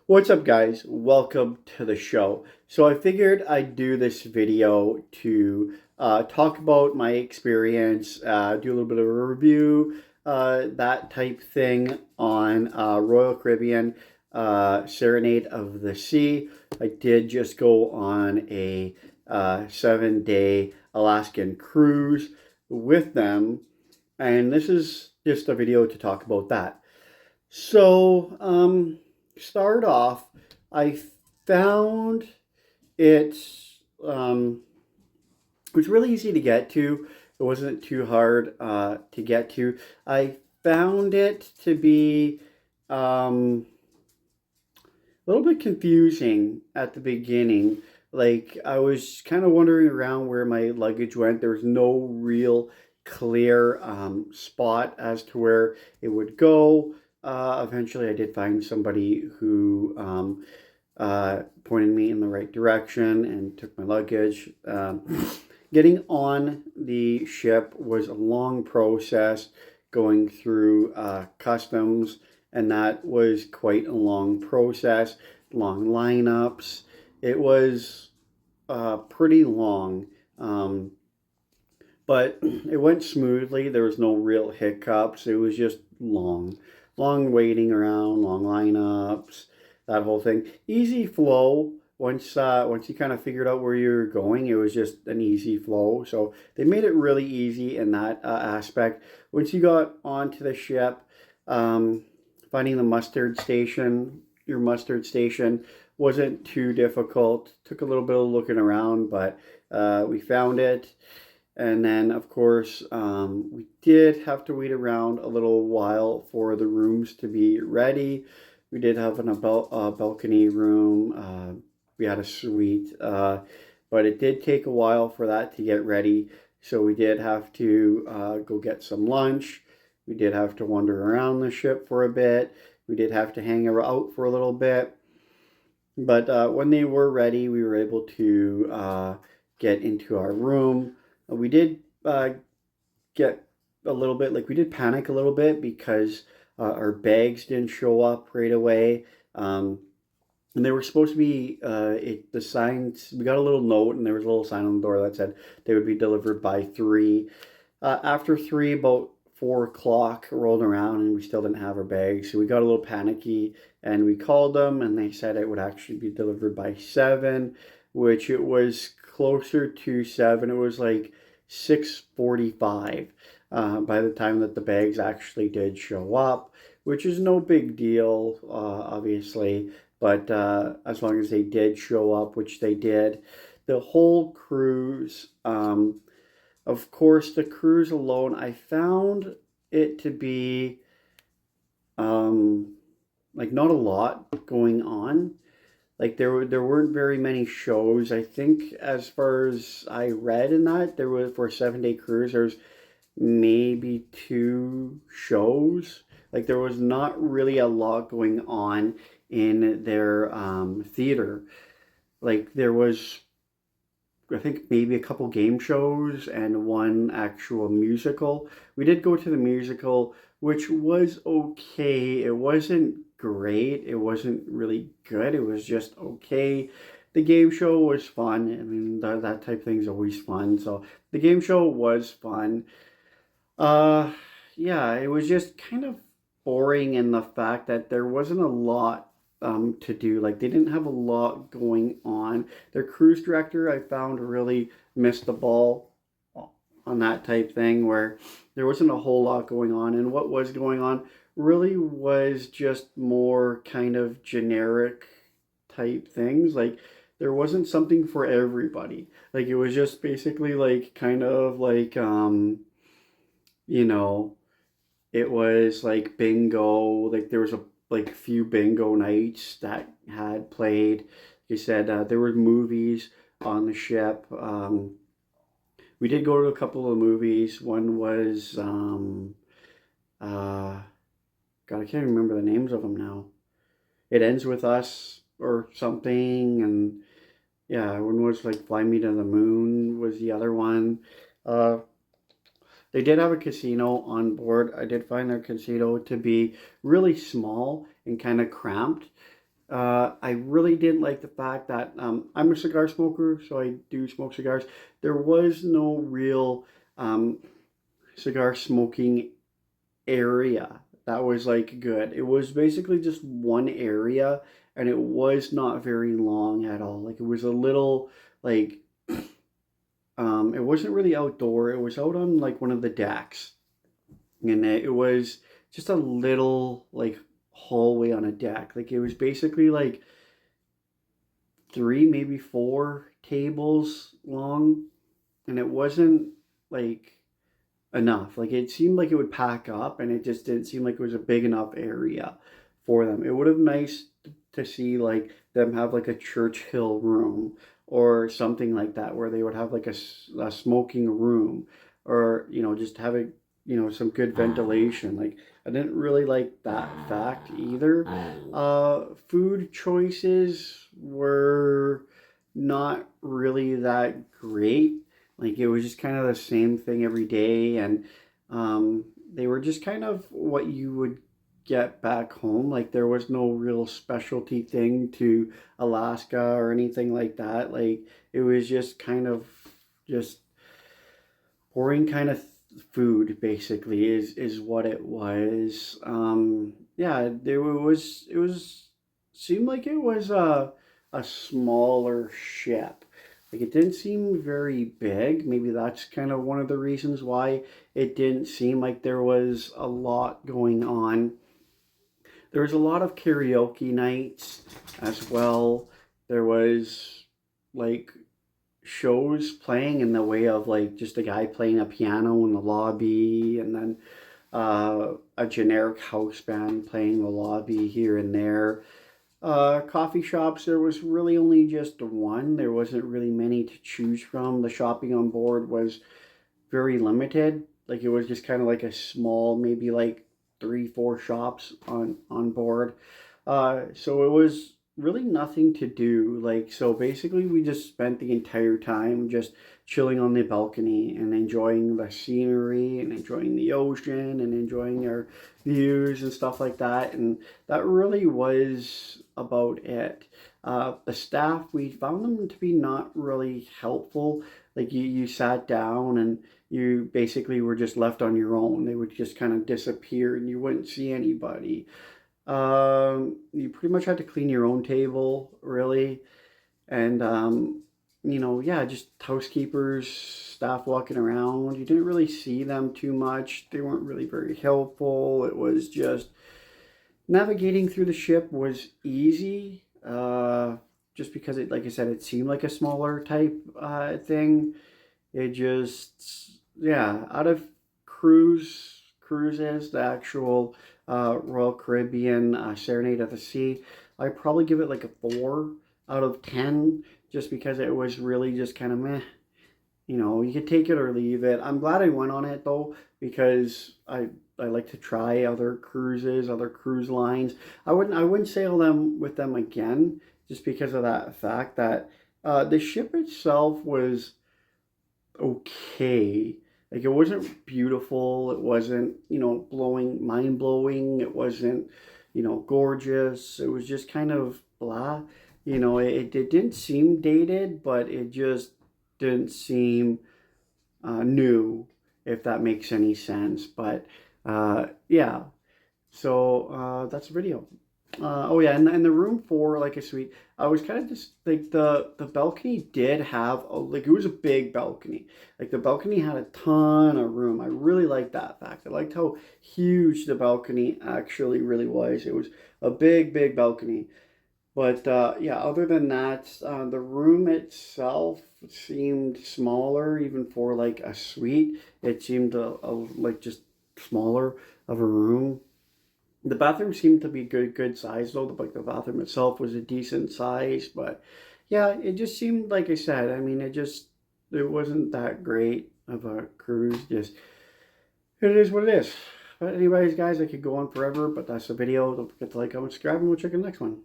What's up, guys? Welcome to the show. So I figured I'd do this video to talk about my experience, do a little bit of a review, that type thing on Royal Caribbean Serenade of the Sea. I did just go on a 7-day Alaskan cruise with them, and this is just a video to talk about that. So, start off, I found it was really easy to get to. It wasn't too hard to get to. I found it to be a little bit confusing at the beginning. Like, I was kind of wandering around where my luggage went. There was no real clear spot as to where it would go. Eventually, I did find somebody who pointed me in the right direction and took my luggage. Getting on the ship was a long process, going through customs, and that was quite a long process, long lineups. It was pretty long, but it went smoothly. There was no real hiccups. It was just long waiting around, long lineups, that whole thing. Easy flow. Once you kind of figured out where you're going, it was just an easy flow. So they made it really easy in that aspect. Once you got onto the ship, finding the mustard station, your mustard station, wasn't too difficult. Took a little bit of looking around, but we found it. And then, of course, we did have to wait around a little while for the rooms to be ready. We did have a balcony room. We had a suite, but it did take a while for that to get ready. So we did have to go get some lunch. We did have to wander around the ship for a bit. We did have to hang out for a little bit. But when they were ready, we were able to get into our room. We did get a little bit, like, we did panic a little bit because our bags didn't show up right away. And they were supposed to be, the signs, we got a little note and there was a little sign on the door that said they would be delivered by 3. After 3, about 4 o'clock rolled around and we still didn't have our bags. So we got a little panicky and we called them and they said it would actually be delivered by 7, which it was closer to 7. It was like 6:45 by the time that the bags actually did show up, which is no big deal, obviously. But as long as they did show up, which they did, the whole cruise, of course, the cruise alone, I found it to be like not a lot going on. Like, there weren't very many shows. I think as far as I read in that, there was, for a 7-day cruise, there's maybe 2 shows. Like, there was not really a lot going on in their theater. Like, there was, I think, maybe a couple game shows and one actual musical. We did go to the musical, which was okay. It wasn't great. It wasn't really good. It was just okay. The game show was fun. I mean, that type of thing is always fun. So the game show was fun. Uh, yeah, it was just kind of boring in the fact that there wasn't a lot to do. Like, they didn't have a lot going on. Their cruise director, I found, really missed the ball on that type thing, where there wasn't a whole lot going on, and what was going on really was just more kind of generic type things. Like, there wasn't something for everybody. Like, it was just basically like kind of like you know, it was like bingo. Like, there was a like few bingo nights that had played. Like you said, there were movies on the ship. We did go to a couple of movies. One was uh, God, I can't remember the names of them now. It Ends With Us or something, and yeah, one was like Fly Me to the Moon was the other one. Uh, They did have a casino on board. I did find their casino to be really small and kind of cramped. I really didn't like the fact that I'm a cigar smoker, so I do smoke cigars. There was no real cigar smoking area that was like good. It was basically just one area, and it was not very long at all. Like it was a little like it wasn't really outdoor. It was out on like one of the decks, and it was just a little like hallway on a deck. Like it was basically like three, maybe four tables long, and it wasn't like enough. Like it seemed like it would pack up, and it just didn't seem like it was a big enough area for them. It would have nice to see like them have like a Churchill room or something like that, where they would have like a smoking room, or just having some good ventilation. Like I didn't really like that fact either. Food choices were not really that great. Like it was just kind of the same thing every day, and they were just kind of what you would get back home. Like there was no real specialty thing to Alaska or anything like that. Like it was just kind of just boring kind of food, basically, is what it was. Yeah, it was seemed like it was a smaller ship. Like it didn't seem very big. Maybe that's kind of one of the reasons why it didn't seem like there was a lot going on. There was a lot of karaoke nights as well. There was like shows playing in the way of like just a guy playing a piano in the lobby, and then a generic house band playing the lobby here and there. Coffee shops, there was really only just one. There wasn't really many to choose from. The shopping on board was very limited. Like it was just kind of like a small, maybe like three, four shops on board. So it was really nothing to do. Like so, basically, we just spent the entire time just chilling on the balcony and enjoying the scenery and enjoying the ocean and enjoying our views and stuff like that. And that really was about it. The staff, we found them to be not really helpful. Like you sat down and you basically were just left on your own. They would just kind of disappear and you wouldn't see anybody. You pretty much had to clean your own table, really. And, yeah, just housekeepers, staff walking around. You didn't really see them too much. They weren't really very helpful. It was just navigating through the ship was easy. Just because it, like I said, it seemed like a smaller type thing. It just, yeah, out of cruises, the actual Royal Caribbean Serenade at the Sea, I probably give it like a 4 out of 10, just because it was really just kind of meh. You could take it or leave it. I'm glad I went on it though, because I like to try other cruises, other cruise lines. I wouldn't sail them with them again, just because of that fact that the ship itself was okay. Like it wasn't beautiful. It wasn't, mind blowing. It wasn't, gorgeous. It was just kind of blah. It didn't seem dated, but it just didn't seem new, if that makes any sense. But yeah, so that's the video. Oh yeah, and the room for like a suite, I was kind of just like the balcony did have like it was a big balcony. Like the balcony had a ton of room. I really liked that fact. I liked how huge the balcony actually really was. It was a big balcony. But yeah, other than that, the room itself seemed smaller, even for like a suite. It seemed like just smaller of a room. The bathroom seemed to be good size though. Like the bathroom itself was a decent size, but yeah, it just seemed like I said. I mean, it wasn't that great of a cruise. Just it is what it is. But anyways, guys, I could go on forever, but that's the video. Don't forget to like, comment, subscribe, and we'll check in the next one.